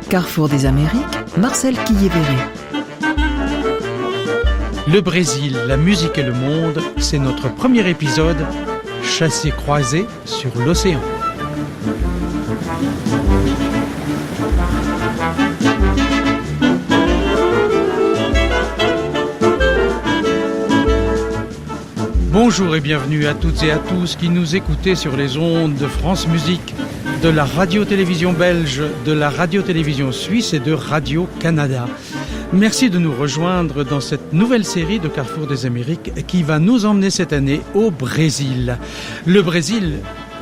Carrefour des Amériques, Marcel Quillévéré. Le Brésil, la musique et le monde, c'est notre premier épisode, chassé-croisé sur l'océan. Bonjour et bienvenue à toutes et à tous qui nous écoutez sur les ondes de France Musique, de la radio-télévision belge, de la radio-télévision suisse et de Radio-Canada. Merci de nous rejoindre dans cette nouvelle série de Carrefour des Amériques qui va nous emmener cette année au Brésil. Le Brésil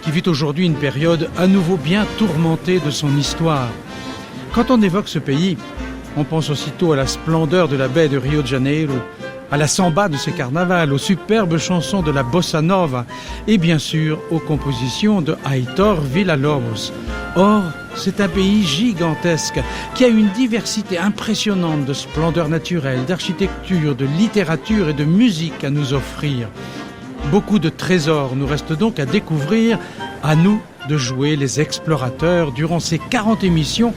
qui vit aujourd'hui une période à nouveau bien tourmentée de son histoire. Quand on évoque ce pays, on pense aussitôt à la splendeur de la baie de Rio de Janeiro, à la samba de ses carnavals, aux superbes chansons de la bossa nova et bien sûr aux compositions de Heitor Villa-Lobos. Or, c'est un pays gigantesque qui a une diversité impressionnante de splendeur naturelle, d'architecture, de littérature et de musique à nous offrir. Beaucoup de trésors nous restent donc à découvrir, à nous de jouer les explorateurs durant ces 40 émissions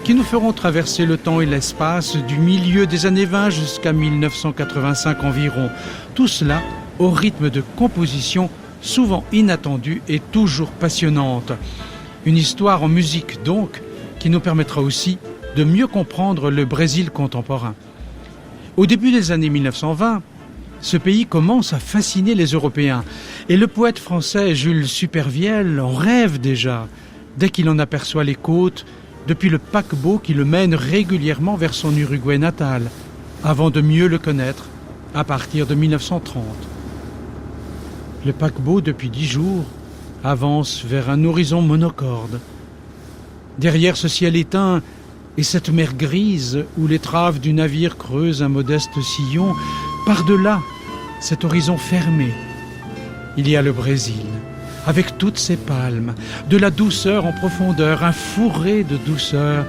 qui nous feront traverser le temps et l'espace du milieu des années 20 jusqu'à 1985 environ. Tout cela au rythme de compositions souvent inattendues et toujours passionnantes. Une histoire en musique donc, qui nous permettra aussi de mieux comprendre le Brésil contemporain. Au début des années 1920, ce pays commence à fasciner les Européens. Et le poète français Jules Supervielle en rêve déjà, dès qu'il en aperçoit les côtes, depuis le paquebot qui le mène régulièrement vers son Uruguay natal, avant de mieux le connaître à partir de 1930. Le paquebot, depuis 10 jours, avance vers un horizon monocorde. Derrière ce ciel éteint et cette mer grise où l'étrave du navire creuse un modeste sillon, par-delà cet horizon fermé, il y a le Brésil, avec toutes ses palmes, de la douceur en profondeur, un fourré de douceur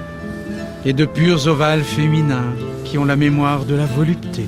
et de purs ovales féminins qui ont la mémoire de la volupté.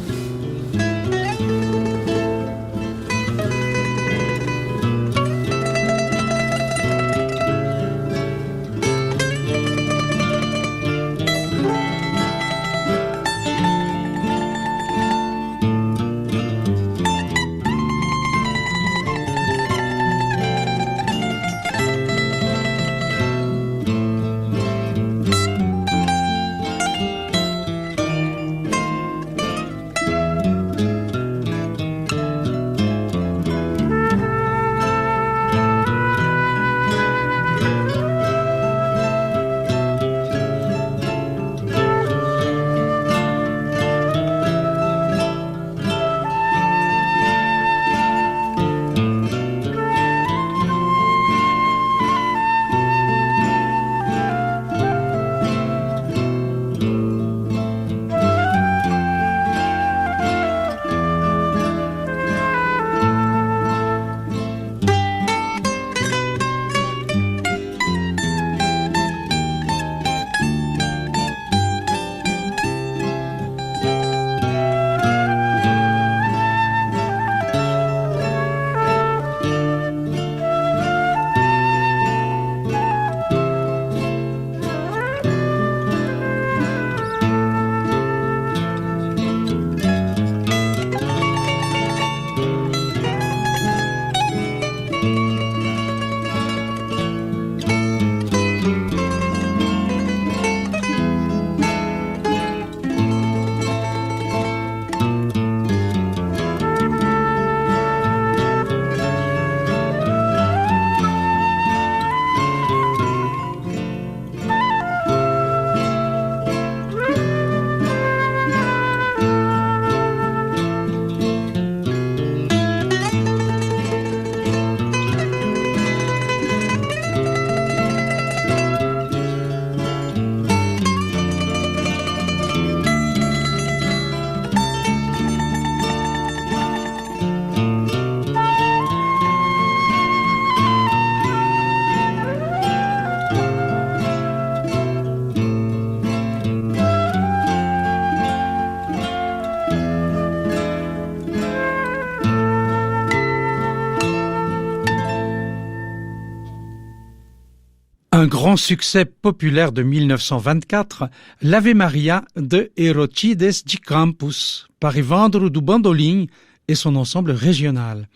Un grand succès populaire de 1924, l'Ave Maria de Herochides de Campos, par Evandro do Bandolim et son ensemble régional.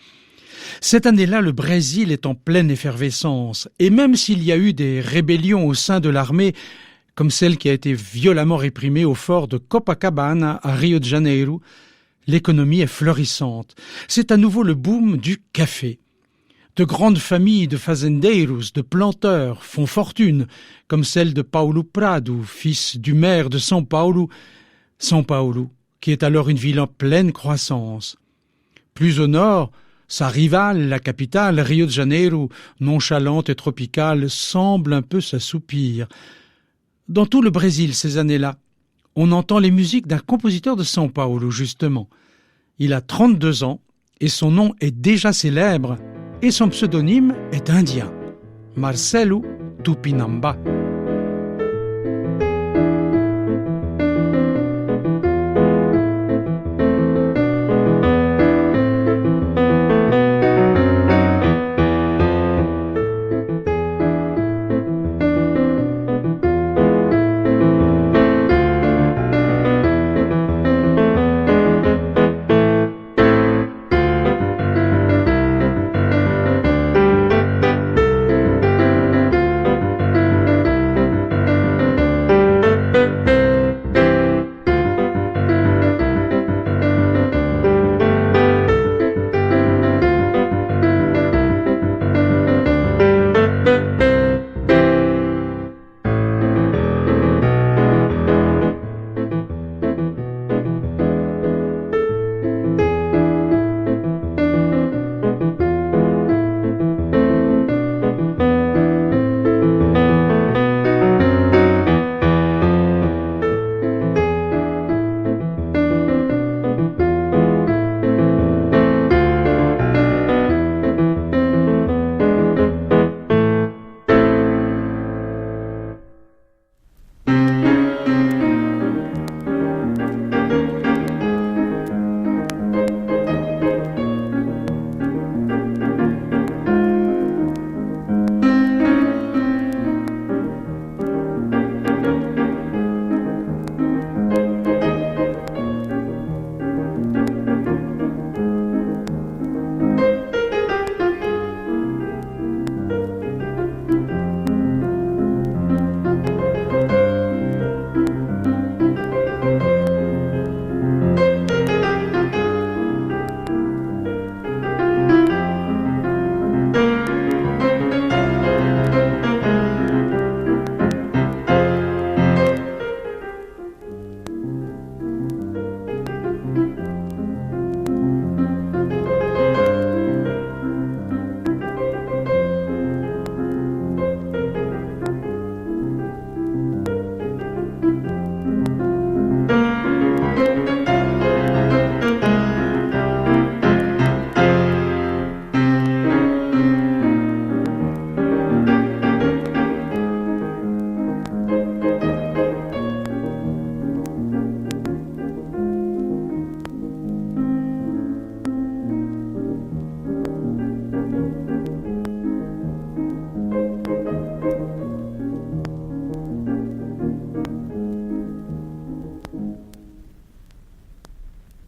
Cette année-là, le Brésil est en pleine effervescence, et même s'il y a eu des rébellions au sein de l'armée, comme celle qui a été violemment réprimée au fort de Copacabana à Rio de Janeiro, l'économie est florissante. C'est à nouveau le boom du café. De grandes familles de fazendeiros, de planteurs, font fortune, comme celle de Paulo Prado, fils du maire de São Paulo, qui est alors une ville en pleine croissance. Plus au nord, sa rivale, la capitale, Rio de Janeiro, nonchalante et tropicale, semble un peu s'assoupir. Dans tout le Brésil, ces années-là, on entend les musiques d'un compositeur de São Paulo, justement. Il a 32 ans et son nom est déjà célèbre, et son pseudonyme est indien, Marcelo Tupinamba.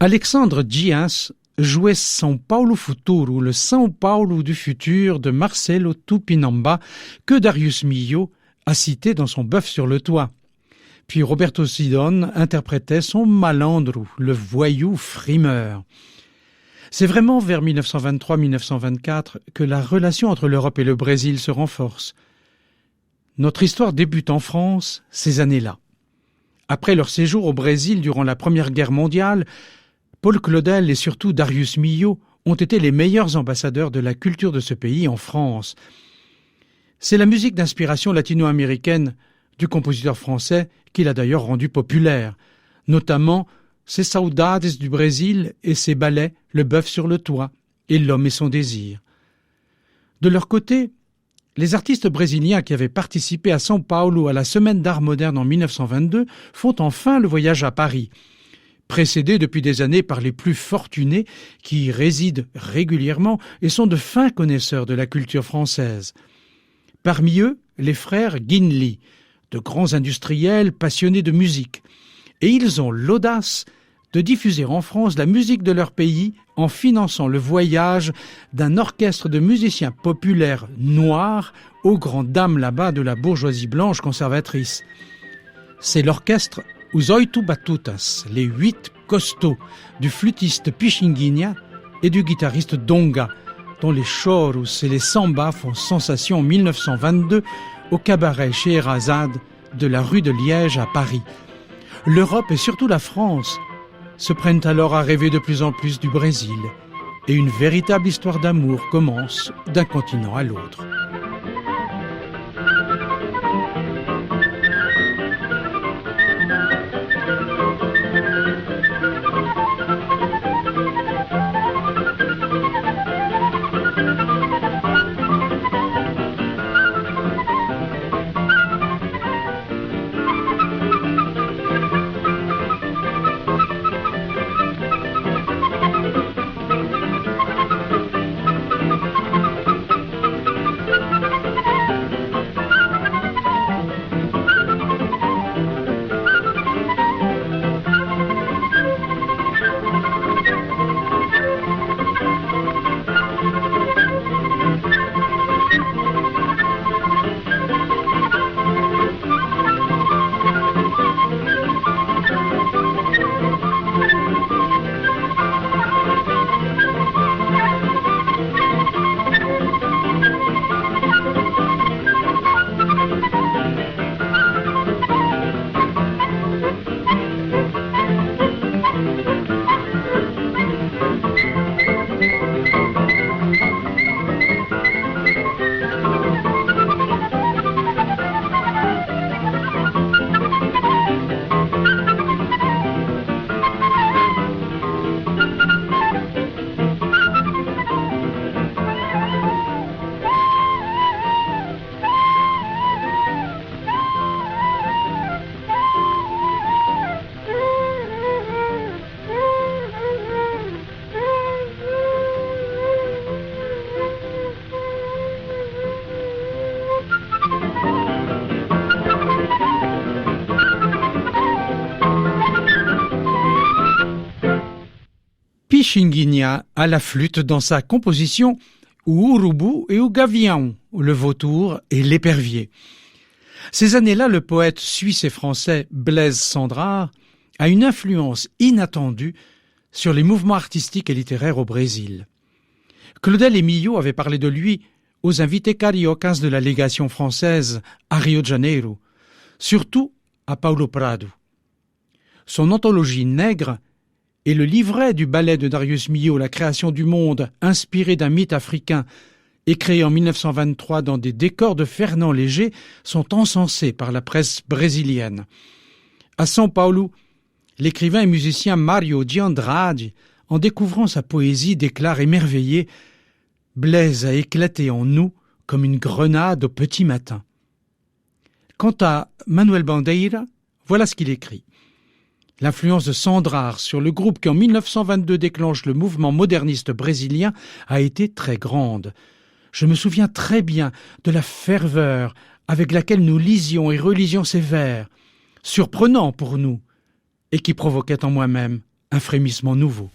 Alexandre Dias jouait São Paulo Futuro, le São Paulo du futur de Marcelo Tupinamba, que Darius Milhaud a cité dans son Bœuf sur le toit. Puis Roberto Sidon interprétait son Malandro, le voyou frimeur. C'est vraiment vers 1923-1924 que la relation entre l'Europe et le Brésil se renforce. Notre histoire débute en France ces années-là. Après leur séjour au Brésil durant la Première Guerre mondiale, Paul Claudel et surtout Darius Milhaud ont été les meilleurs ambassadeurs de la culture de ce pays en France. C'est la musique d'inspiration latino-américaine du compositeur français qui l'a d'ailleurs rendu populaire, notamment ses Saudades du Brésil et ses ballets Le Bœuf sur le toit et L'Homme et son désir. De leur côté, les artistes brésiliens qui avaient participé à São Paulo à la Semaine d'Art moderne en 1922 font enfin le voyage à Paris, précédés depuis des années par les plus fortunés qui y résident régulièrement et sont de fins connaisseurs de la culture française. Parmi eux, les frères Ginli, de grands industriels passionnés de musique. Et ils ont l'audace de diffuser en France la musique de leur pays en finançant le voyage d'un orchestre de musiciens populaires noirs aux grandes dames là-bas de la bourgeoisie blanche conservatrice. C'est l'orchestre Os Oito Batutas, les 8 costauds, du flûtiste Pichinguinha et du guitariste Donga, dont les chorus et les sambas font sensation en 1922 au cabaret Scheherazade de la rue de Liège à Paris. L'Europe et surtout la France se prennent alors à rêver de plus en plus du Brésil et une véritable histoire d'amour commence d'un continent à l'autre. Pichinguinha à la flûte dans sa composition O Urubu et o Gavião, le vautour et l'épervier. Ces années-là, le poète suisse et français Blaise Cendrars a une influence inattendue sur les mouvements artistiques et littéraires au Brésil. Claudel et Milhaud avaient parlé de lui aux invités cariocas de la légation française à Rio de Janeiro, surtout à Paulo Prado. Son anthologie Nègre et le livret du ballet de Darius Milhaud, La création du monde, inspiré d'un mythe africain et créé en 1923 dans des décors de Fernand Léger, sont encensés par la presse brésilienne. À São Paulo, l'écrivain et musicien Mario de Andrade, en découvrant sa poésie, déclare émerveillé « Blaise a éclaté en nous comme une grenade au petit matin ». Quant à Manuel Bandeira, voilà ce qu'il écrit. L'influence de Cendrars sur le groupe qui en 1922 déclenche le mouvement moderniste brésilien a été très grande. Je me souviens très bien de la ferveur avec laquelle nous lisions et relisions ces vers, surprenants pour nous, et qui provoquaient en moi-même un frémissement nouveau.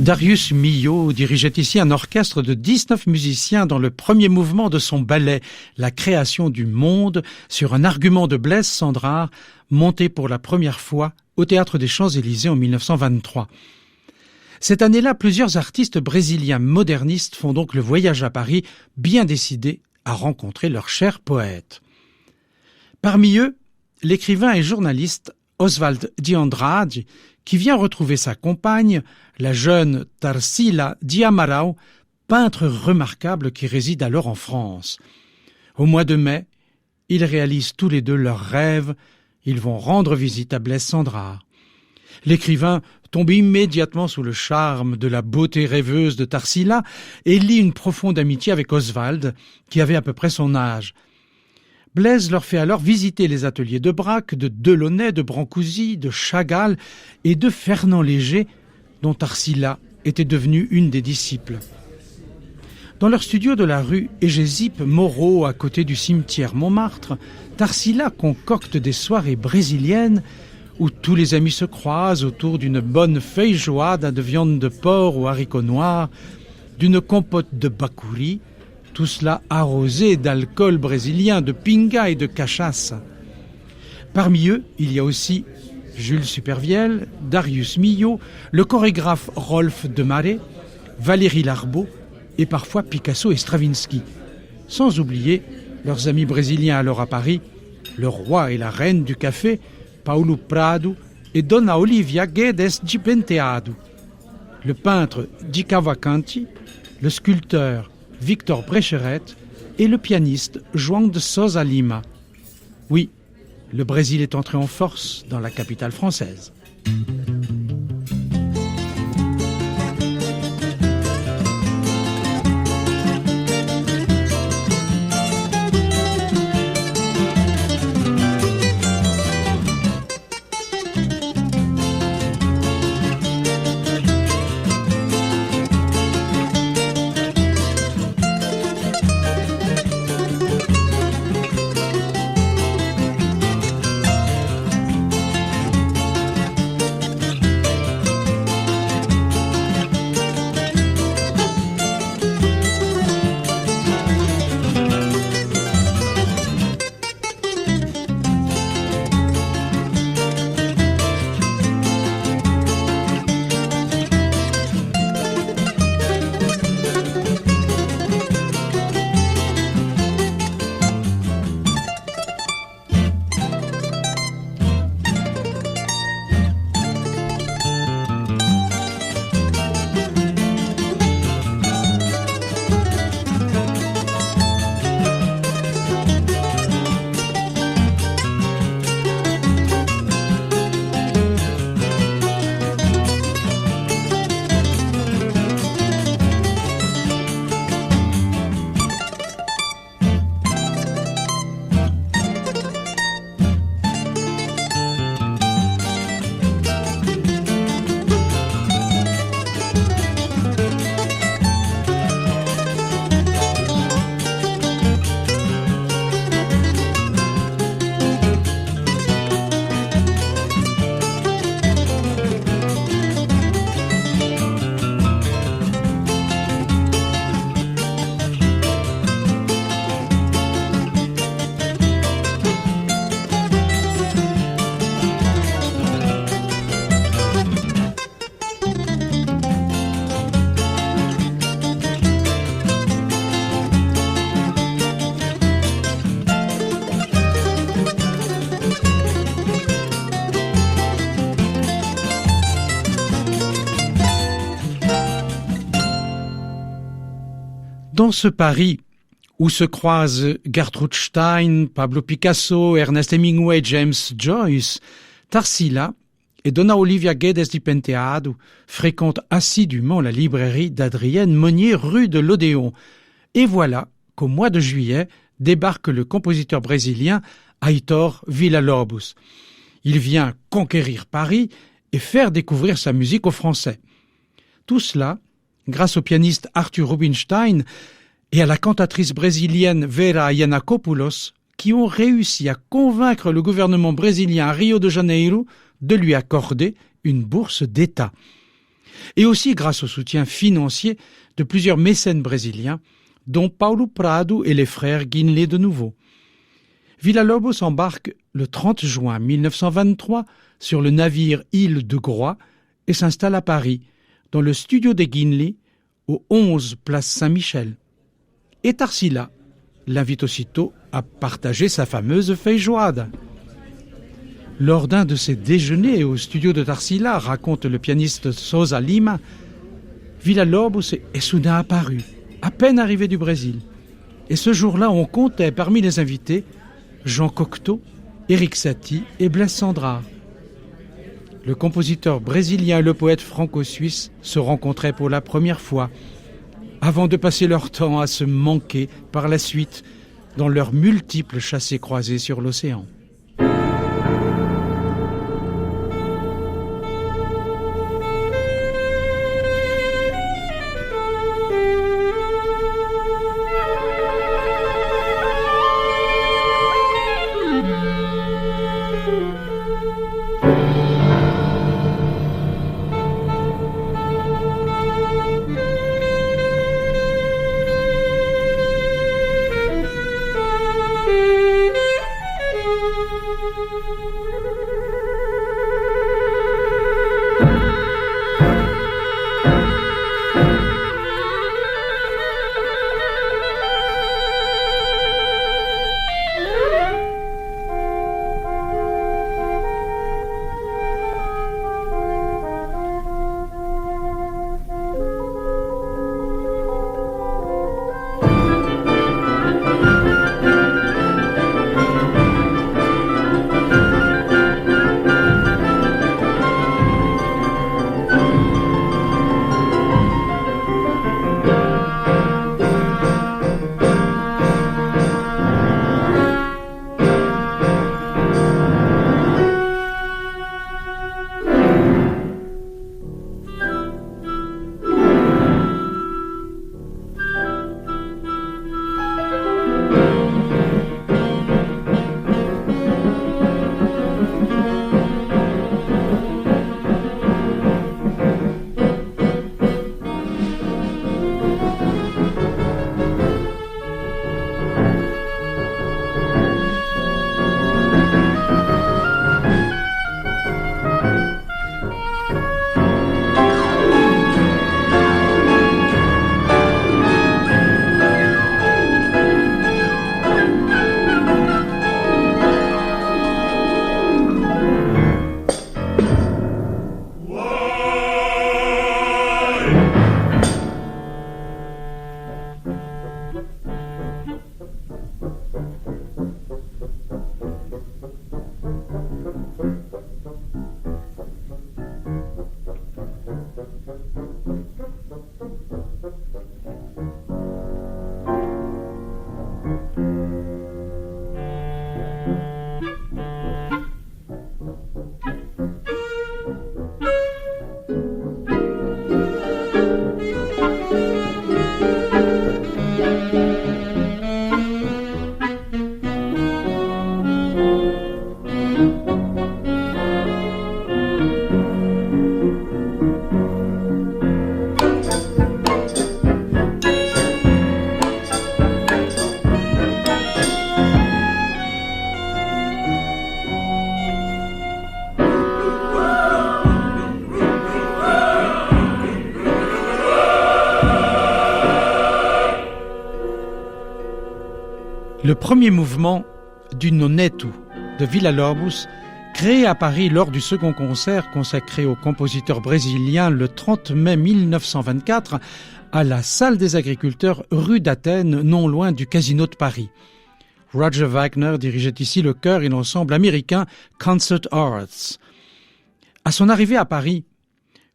Darius Milhaud dirigeait ici un orchestre de 19 musiciens dans le premier mouvement de son ballet « La création du monde » sur un argument de Blaise Cendrars, monté pour la première fois au Théâtre des Champs-Élysées en 1923. Cette année-là, plusieurs artistes brésiliens modernistes font donc le voyage à Paris, bien décidés à rencontrer leur cher poète. Parmi eux, l'écrivain et journaliste Oswald de Andrade, qui vient retrouver sa compagne, la jeune Tarsila de Amaral, peintre remarquable qui réside alors en France. Au mois de mai, ils réalisent tous les deux leurs rêves, ils vont rendre visite à Blaise Cendrars. L'écrivain tombe immédiatement sous le charme de la beauté rêveuse de Tarsila et lie une profonde amitié avec Oswald, qui avait à peu près son âge. Blaise leur fait alors visiter les ateliers de Braque, de Delaunay, de Brancusi, de Chagall et de Fernand Léger, dont Tarsila était devenue une des disciples. Dans leur studio de la rue Hégésippe-Moreau, à côté du cimetière Montmartre, Tarsila concocte des soirées brésiliennes où tous les amis se croisent autour d'une bonne feijoada de viande de porc aux haricots noirs, d'une compote de bacuri, tout cela arrosé d'alcool brésilien, de pinga et de cachaça. Parmi eux, il y a aussi Jules Supervielle, Darius Milhaud, le chorégraphe Rolf de Marais, Valérie Larbaud et parfois Picasso et Stravinsky. Sans oublier leurs amis brésiliens alors à Paris, le roi et la reine du café, Paulo Prado et Dona Olivia Guedes de Penteado, le peintre Di Cavalcanti, le sculpteur Victor Brecheret et le pianiste João de Sousa Lima. Oui, le Brésil est entré en force dans la capitale française. Dans ce Paris où se croisent Gertrude Stein, Pablo Picasso, Ernest Hemingway, James Joyce, Tarsila et Donna Olivia Guedes di Penteado fréquentent assidûment la librairie d'Adrienne Monnier rue de l'Odéon. Et voilà qu'au mois de juillet débarque le compositeur brésilien Heitor Villa-Lobos. Il vient conquérir Paris et faire découvrir sa musique aux Français. Tout cela grâce au pianiste Arthur Rubinstein et à la cantatrice brésilienne Vera Yanakopoulos qui ont réussi à convaincre le gouvernement brésilien à Rio de Janeiro de lui accorder une bourse d'État. Et aussi grâce au soutien financier de plusieurs mécènes brésiliens, dont Paulo Prado et les frères Guinlé de Nouveau. Villa-Lobos embarque le 30 juin 1923 sur le navire Île de Groix et s'installe à Paris, dans le studio des Guinlé, au 11 place Saint-Michel. Et Tarsila l'invite aussitôt à partager sa fameuse feijoada. Lors d'un de ses déjeuners au studio de Tarsila, raconte le pianiste Sousa Lima, Villa-Lobos est soudain apparu, à peine arrivé du Brésil. Et ce jour-là, on comptait parmi les invités Jean Cocteau, Éric Satie et Blaise Cendrars. Le compositeur brésilien et le poète franco-suisse se rencontraient pour la première fois, avant de passer leur temps à se manquer par la suite dans leurs multiples chassés-croisés sur l'océan. Le premier mouvement du Noneto de Villa-Lobos, créé à Paris lors du second concert consacré au compositeur brésilien le 30 mai 1924, à la salle des agriculteurs rue d'Athènes, non loin du Casino de Paris. Roger Wagner dirigeait ici le chœur et l'ensemble américain Concert Arts. À son arrivée à Paris,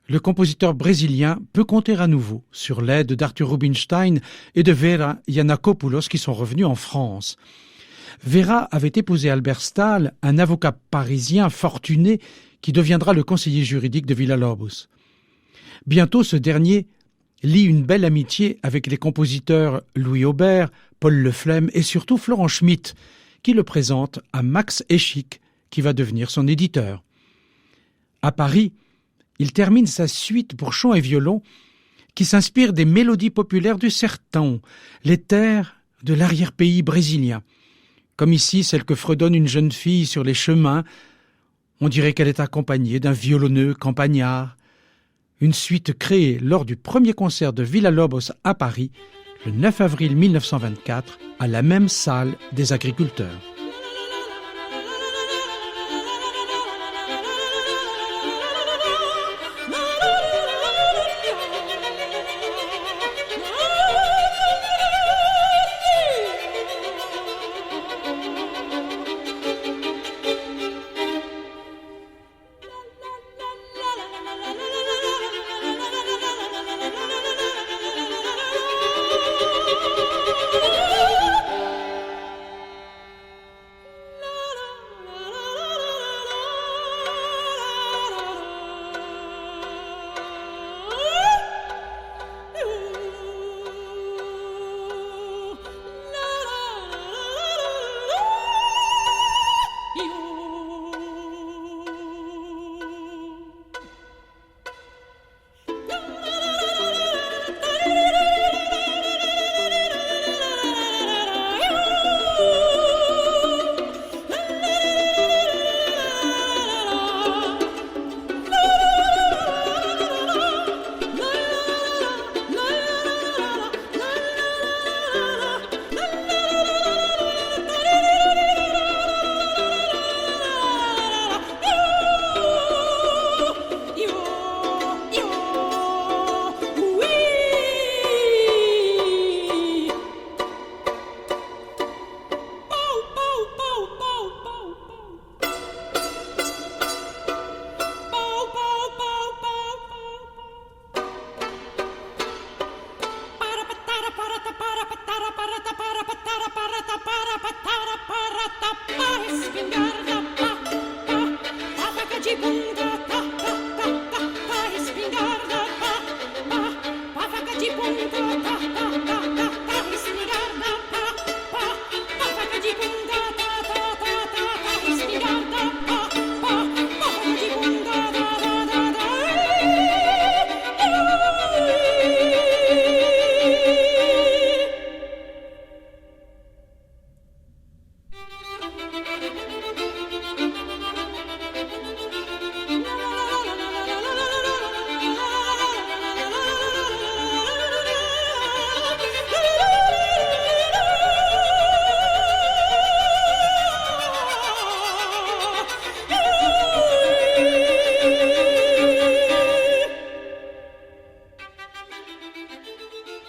le compositeur brésilien peut compter à nouveau sur l'aide d'Arthur Rubinstein et de Vera Yiannakopoulos qui sont revenus en France. Vera avait épousé Albert Stahl, un avocat parisien fortuné qui deviendra le conseiller juridique de Villa-Lobos. Bientôt, ce dernier lie une belle amitié avec les compositeurs Louis Aubert, Paul Leflemme et surtout Florent Schmitt, qui le présente à Max Eschik, qui va devenir son éditeur. À Paris, il termine sa suite pour chant et violon, qui s'inspire des mélodies populaires du sertão, les terres de l'arrière-pays brésilien. Comme ici, celle que fredonne une jeune fille sur les chemins. On dirait qu'elle est accompagnée d'un violonneux campagnard. Une suite créée lors du premier concert de Villa-Lobos à Paris, le 9 avril 1924, à la même salle des agriculteurs.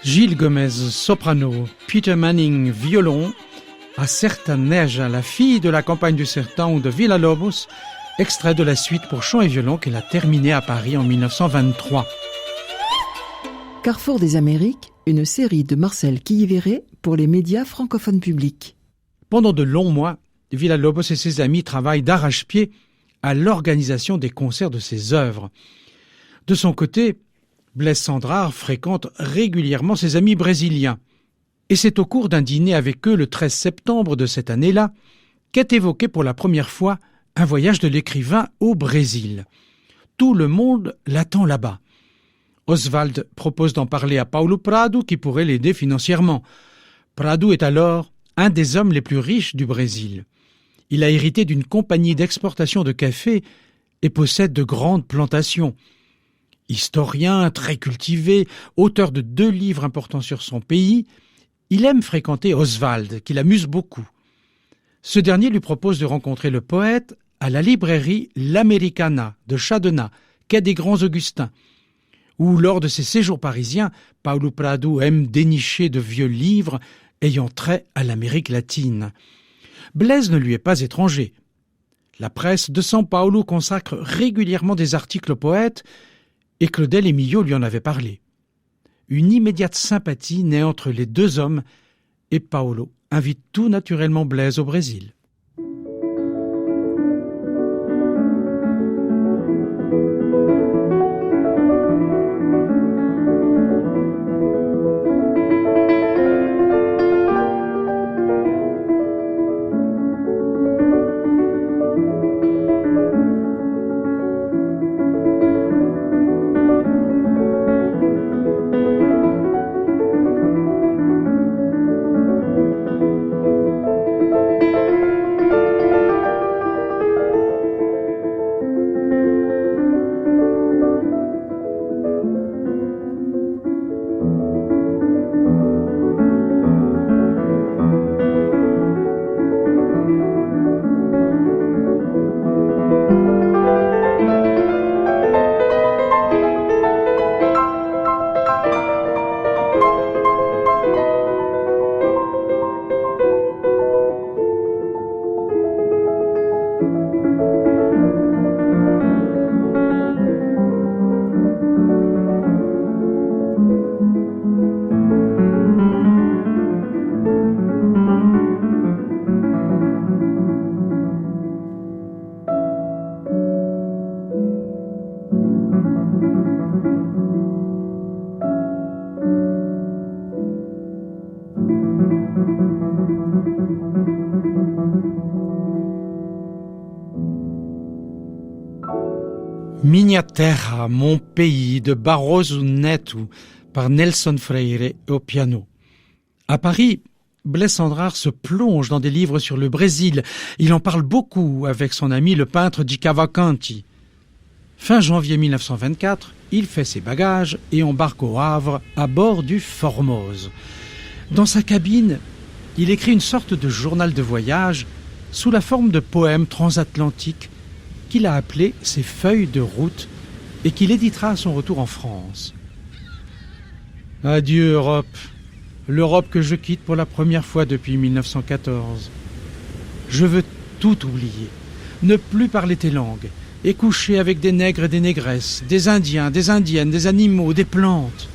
Gilles Gomez, soprano, Peter Manning, violon, A certa neja, la fille de la campagne du sertão de Villa-Lobos, extrait de la suite pour chant et violon qu'elle a terminée à Paris en 1923. Carrefour des Amériques, une série de Marcel Quillivéret pour les médias francophones publics. Pendant de longs mois, Villa-Lobos et ses amis travaillent d'arrache-pied à l'organisation des concerts de ses œuvres. De son côté, Blaise Cendrars fréquente régulièrement ses amis brésiliens. Et c'est au cours d'un dîner avec eux le 13 septembre de cette année-là qu'est évoqué pour la première fois un voyage de l'écrivain au Brésil. Tout le monde l'attend là-bas. Oswald propose d'en parler à Paulo Prado qui pourrait l'aider financièrement. Prado est alors un des hommes les plus riches du Brésil. Il a hérité d'une compagnie d'exportation de café et possède de grandes plantations. Historien, très cultivé, auteur de 2 livres importants sur son pays, il aime fréquenter Oswald, qui l'amuse beaucoup. Ce dernier lui propose de rencontrer le poète à la librairie L'Americana de Chadena, quai des Grands Augustins, ou lors de ses séjours parisiens, Paulo Prado aime dénicher de vieux livres ayant trait à l'Amérique latine. Blaise ne lui est pas étranger. La presse de São Paulo consacre régulièrement des articles au poète et Claudel Emilio lui en avait parlé. Une immédiate sympathie naît entre les deux hommes et Paulo invite tout naturellement Blaise au Brésil. Minha Terra, mon pays, de Barroso Neto, par Nelson Freire au piano. À Paris, Blaise Cendrars se plonge dans des livres sur le Brésil. Il en parle beaucoup avec son ami le peintre Di Cavalcanti. Fin janvier 1924, il fait ses bagages et embarque au Havre à bord du Formose. Dans sa cabine, il écrit une sorte de journal de voyage sous la forme de poèmes transatlantiques qu'il a appelé ses feuilles de route et qu'il éditera à son retour en France. Adieu Europe, l'Europe que je quitte pour la première fois depuis 1914. Je veux tout oublier, ne plus parler tes langues et coucher avec des nègres et des négresses, des Indiens, des Indiennes, des animaux, des plantes.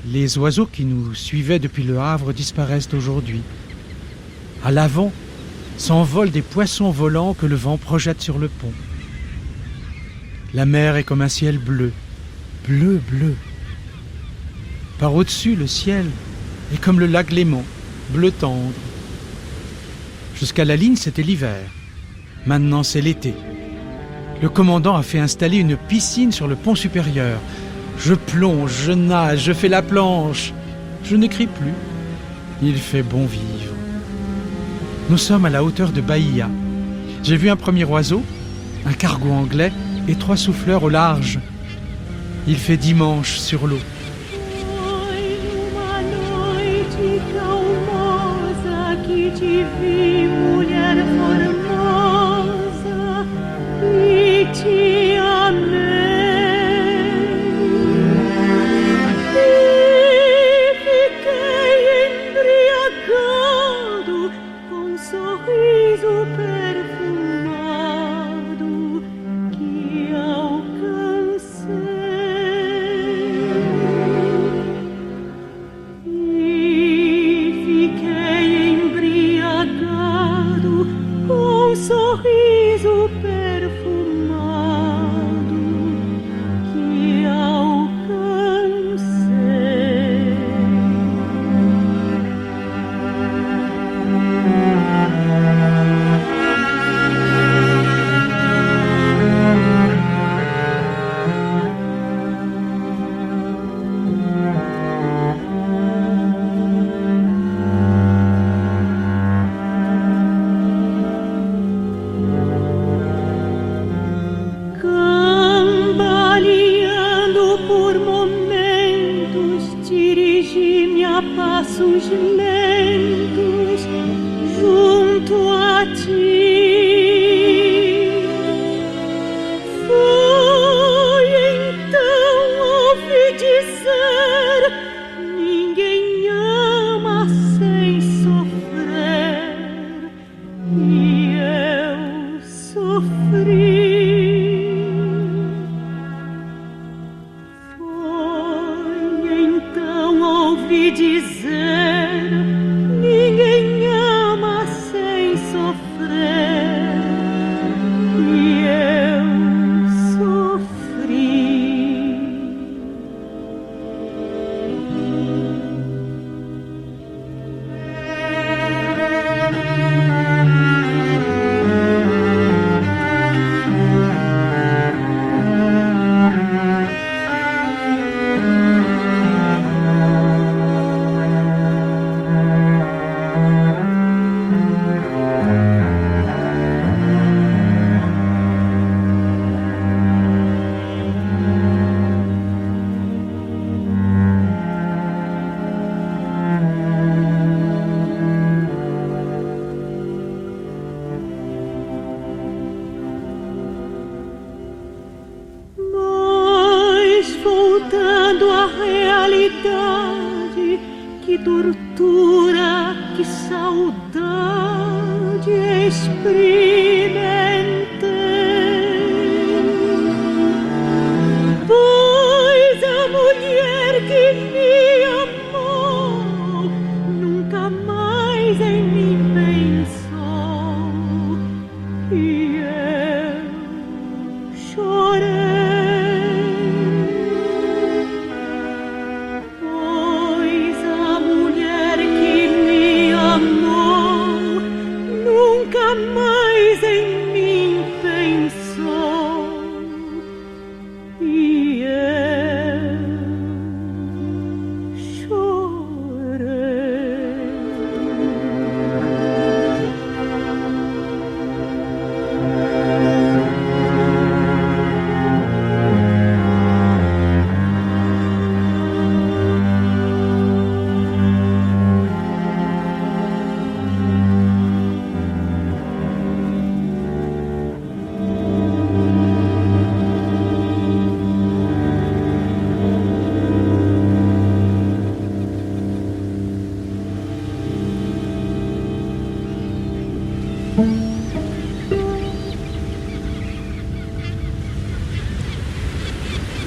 Les oiseaux qui nous suivaient depuis le Havre disparaissent aujourd'hui. À l'avant, s'envolent des poissons volants que le vent projette sur le pont. La mer est comme un ciel bleu, bleu, bleu. Par au-dessus, le ciel est comme le lac Léman, bleu tendre. Jusqu'à la ligne, c'était l'hiver. Maintenant, c'est l'été. Le commandant a fait installer une piscine sur le pont supérieur. Je plonge, je nage, je fais la planche. Je n'écris plus. Il fait bon vivre. Nous sommes à la hauteur de Bahia. J'ai vu un premier oiseau, un cargo anglais et 3 souffleurs au large. Il fait dimanche sur l'eau. Foi então idade, que tortura, que saudade experimentei. Pois a mulher que me amou nunca mais em mim pensou, e eu chorei. Pois a mulher que me amou nunca mais em mim pensou, e eu chorei.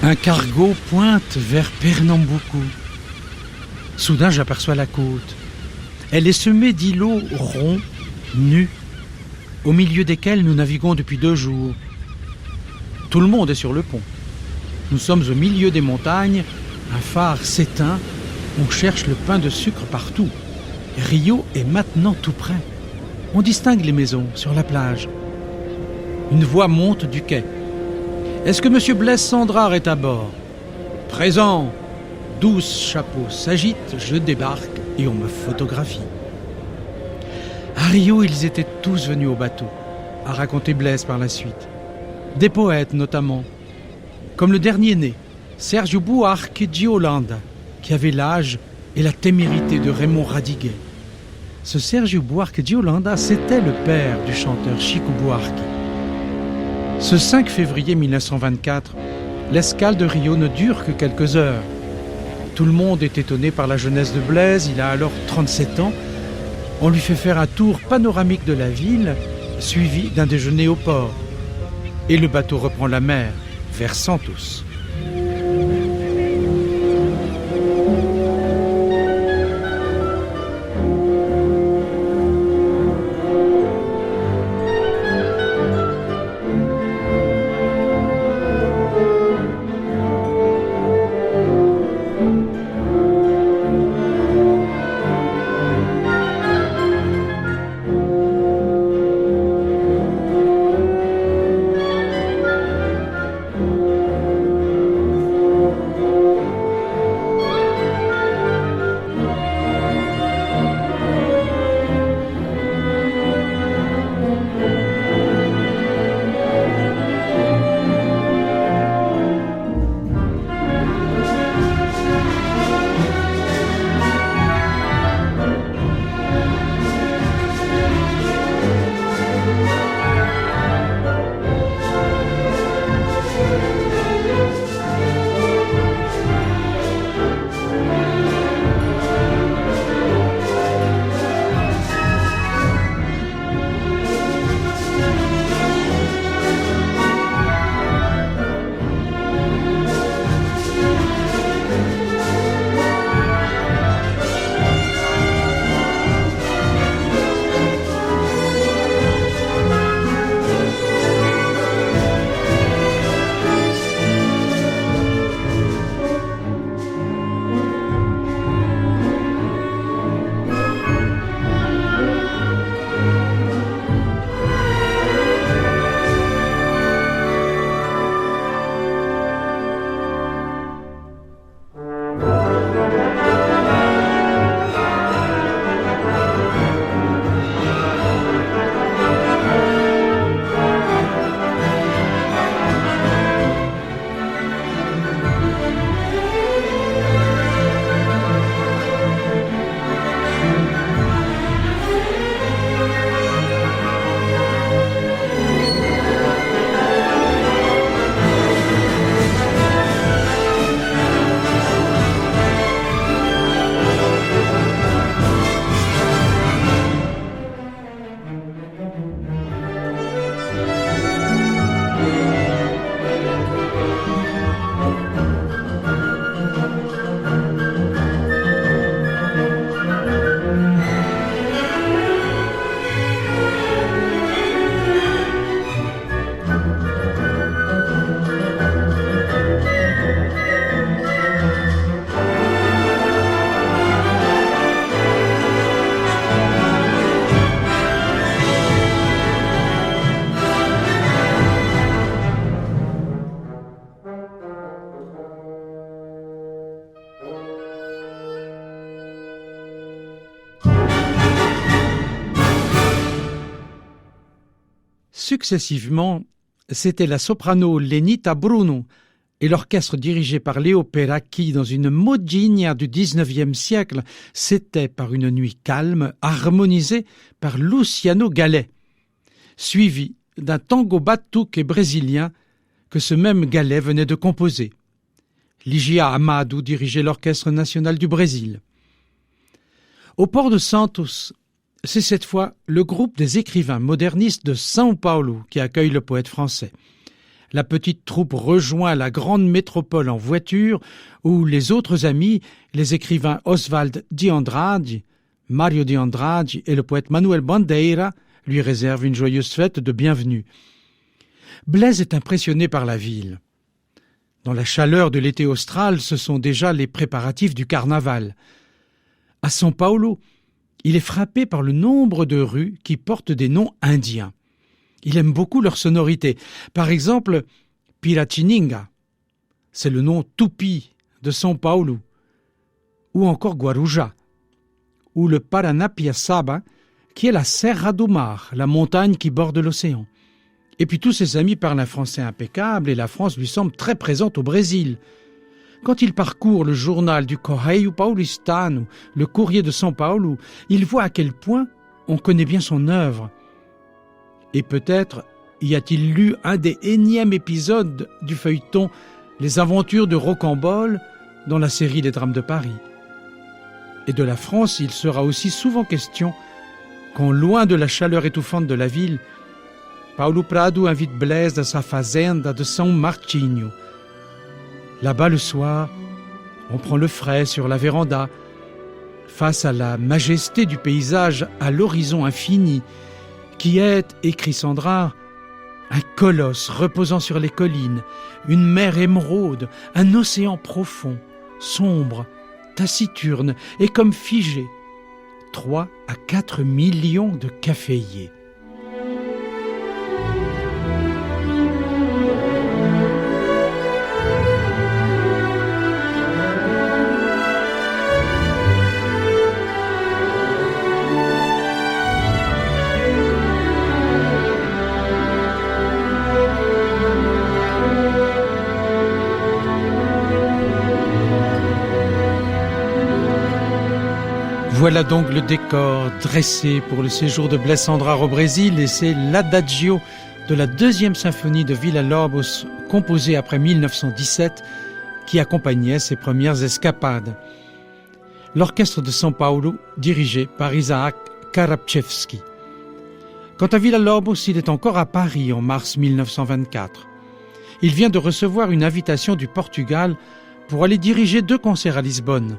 Un cargo pointe vers Pernamboucou. Soudain, j'aperçois la côte. Elle est semée d'îlots ronds, nus, au milieu desquels nous naviguons depuis 2 jours. Tout le monde est sur le pont. Nous sommes au milieu des montagnes, un phare s'éteint, on cherche le pain de sucre partout. Rio est maintenant tout près. On distingue les maisons sur la plage. Une voix monte du quai. Est-ce que M. Blaise Sandrard est à bord? Présent. 12 chapeaux s'agitent, je débarque et on me photographie. À Rio, ils étaient tous venus au bateau, a raconté Blaise par la suite. Des poètes notamment, comme le dernier né, Sérgio Buarque de Holanda, qui avait l'âge et la témérité de Raymond Radiguet. Ce Sérgio Buarque de Holanda, c'était le père du chanteur Chico Buarque. Ce 5 février 1924, l'escale de Rio ne dure que quelques heures. Tout le monde est étonné par la jeunesse de Blaise, il a alors 37 ans. On lui fait faire un tour panoramique de la ville, suivi d'un déjeuner au port. Et le bateau reprend la mer, vers Santos. successivement, c'était la soprano Lenita Bruno et l'orchestre dirigé par Leo Peracchi dans une Modugna du XIXe siècle, c'était par une nuit calme, harmonisé par Luciano Gallet, suivi d'un tango batuque brésilien que ce même Gallet venait de composer. Ligia Amado dirigeait l'Orchestre national du Brésil. Au port de Santos, c'est cette fois le groupe des écrivains modernistes de São Paulo qui accueille le poète français. La petite troupe rejoint la grande métropole en voiture où les autres amis, les écrivains Oswald de Andrade, Mario de Andrade et le poète Manuel Bandeira, lui réservent une joyeuse fête de bienvenue. Blaise est impressionné par la ville. Dans la chaleur de l'été austral, ce sont déjà les préparatifs du carnaval. À São Paulo, il est frappé par le nombre de rues qui portent des noms indiens. Il aime beaucoup leur sonorité. Par exemple, Piratininga, c'est le nom tupi de São Paulo, ou encore Guarujá, ou le Paranapiacaba, qui est la Serra do Mar, la montagne qui borde l'océan. Et puis tous ses amis parlent un français impeccable et la France lui semble très présente au Brésil. Quand il parcourt le journal du Correio Paulistano, le courrier de São Paulo, il voit à quel point on connaît bien son œuvre. Et peut-être y a-t-il lu un des énièmes épisodes du feuilleton Les aventures de Rocambole dans la série Les Drames de Paris. Et de la France, il sera aussi souvent question quand, loin de la chaleur étouffante de la ville, Paulo Prado invite Blaise à sa fazenda de São Martinho. Là-bas, le soir, on prend le frais sur la véranda, face à la majesté du paysage à l'horizon infini, qui est, écrit Sandrard, un colosse reposant sur les collines, une mer émeraude, un océan profond, sombre, taciturne et comme figé, 3 à 4 millions de caféiers. Voilà donc le décor dressé pour le séjour de Blaise Sandrard au Brésil et c'est l'adagio de la deuxième symphonie de Villa-Lobos composée après 1917 qui accompagnait ses premières escapades. L'orchestre de São Paulo dirigé par Isaac Karabchevski. Quant à Villa-Lobos, il est encore à Paris en mars 1924. Il vient de recevoir une invitation du Portugal pour aller diriger 2 concerts à Lisbonne.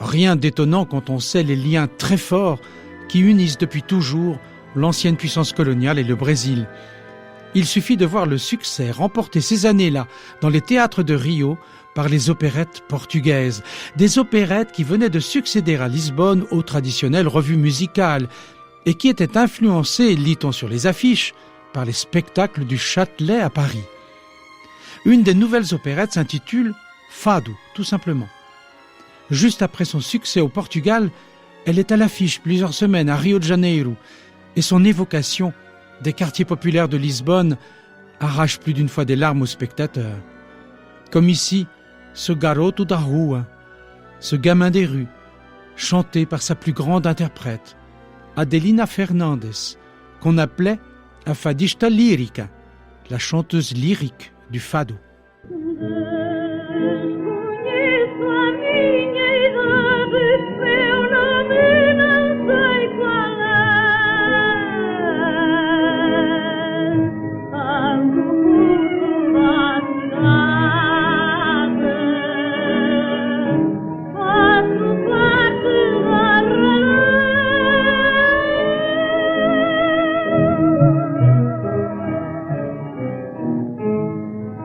Rien d'étonnant quand on sait les liens très forts qui unissent depuis toujours l'ancienne puissance coloniale et le Brésil. Il suffit de voir le succès remporté ces années-là dans les théâtres de Rio par les opérettes portugaises. Des opérettes qui venaient de succéder à Lisbonne aux traditionnelles revues musicales et qui étaient influencées, lit-on sur les affiches, par les spectacles du Châtelet à Paris. Une des nouvelles opérettes s'intitule Fado, tout simplement. Juste après son succès au Portugal, elle est à l'affiche plusieurs semaines à Rio de Janeiro et son évocation des quartiers populaires de Lisbonne arrache plus d'une fois des larmes aux spectateurs. Comme ici, ce garoto da rua, ce gamin des rues, chanté par sa plus grande interprète, Adelina Fernandes, qu'on appelait a fadista lírica, la chanteuse lyrique du fado.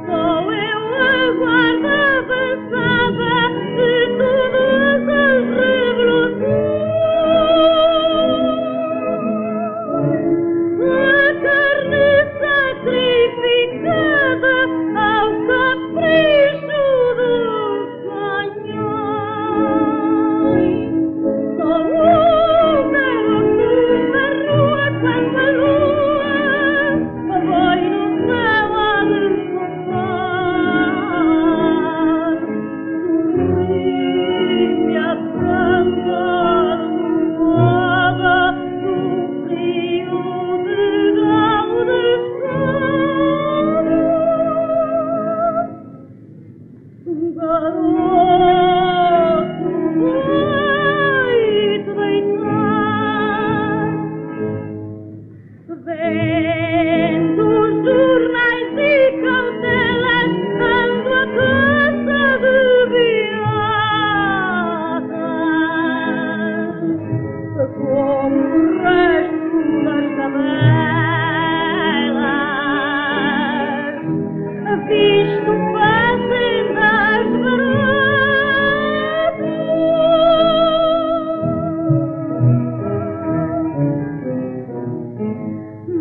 Sou eu agora. visto fazem nas baratas.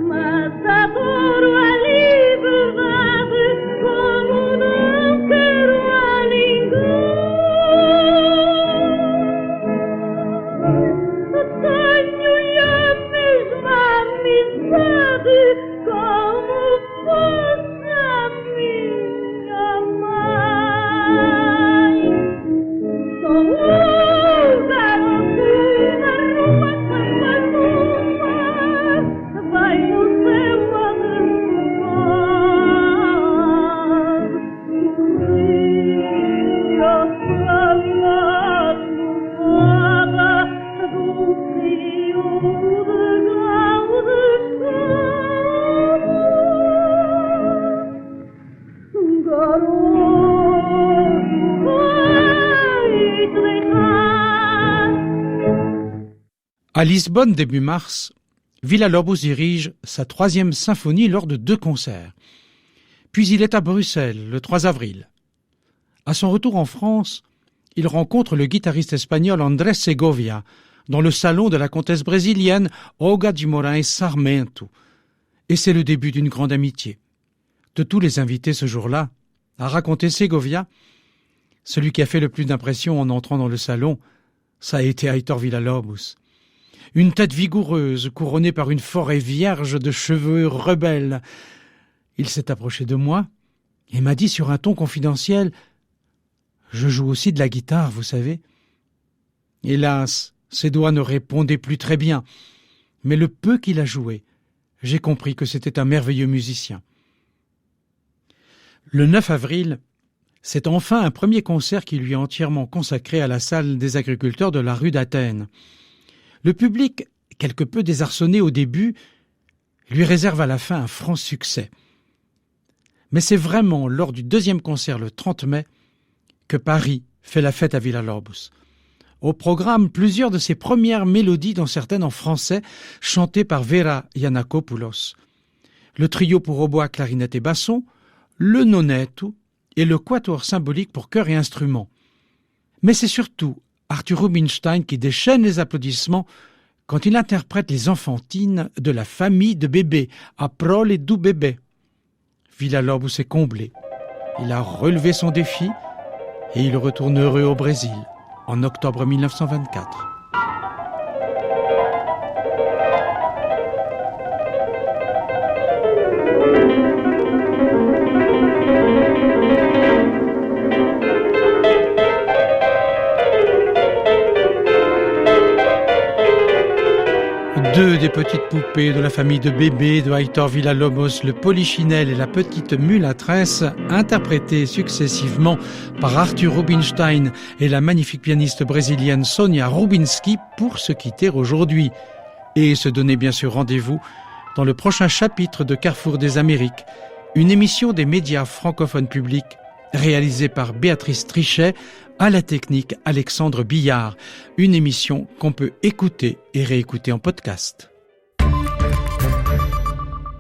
Mas adoro a liberdade como não quero a ninguém. Tenho a mesma amizade como fosse a minha mãe. Sou um garoto na rua Campanuma, vai no céu a desfumar. Sorria para lá almofada do fio de grau de escada. Garoto, vai te deitar. À Lisbonne, début mars, Villa-Lobos dirige sa 3e symphonie lors de 2 concerts. Puis il est à Bruxelles le 3 avril. À son retour en France, il rencontre le guitariste espagnol Andrés Segovia dans le salon de la comtesse brésilienne Olga Guimarães Sarmento. Et c'est le début d'une grande amitié. De tous les invités ce jour-là, a raconté Segovia, celui qui a fait le plus d'impression en entrant dans le salon, ça a été Heitor Villa-Lobos. Une tête vigoureuse, couronnée par une forêt vierge de cheveux rebelles. Il s'est approché de moi et m'a dit sur un ton confidentiel « Je joue aussi de la guitare, vous savez ». Hélas, ses doigts ne répondaient plus très bien, mais le peu qu'il a joué, j'ai compris que c'était un merveilleux musicien. Le 9 avril, c'est enfin un premier concert qui lui est entièrement consacré à la salle des agriculteurs de la rue d'Athènes. Le public, quelque peu désarçonné au début, lui réserve à la fin un franc succès. Mais c'est vraiment lors du 2e concert le 30 mai que Paris fait la fête à Villa-Lobos. Au programme, plusieurs de ses premières mélodies, dont certaines en français, chantées par Vera Giannakopoulos. Le trio pour hautbois, clarinette et basson, le nonetto et le quatuor symbolique pour chœur et instruments. Mais c'est surtout Arthur Rubinstein qui déchaîne les applaudissements quand il interprète les enfantines de la famille de bébés, A prole du bébé. Villa-Lobos est comblé. Il a relevé son défi et il retourne heureux au Brésil en octobre 1924. Deux des petites poupées de la famille de bébés de Heitor Villa-Lobos, le Polichinelle et la petite mulâtresse, interprétées successivement par Arthur Rubinstein et la magnifique pianiste brésilienne Sonia Rubinski, pour se quitter aujourd'hui. Et se donner bien sûr rendez-vous dans le prochain chapitre de Carrefour des Amériques, une émission des médias francophones publics réalisée par Béatrice Trichet, à la technique Alexandre Billard, une émission qu'on peut écouter et réécouter en podcast.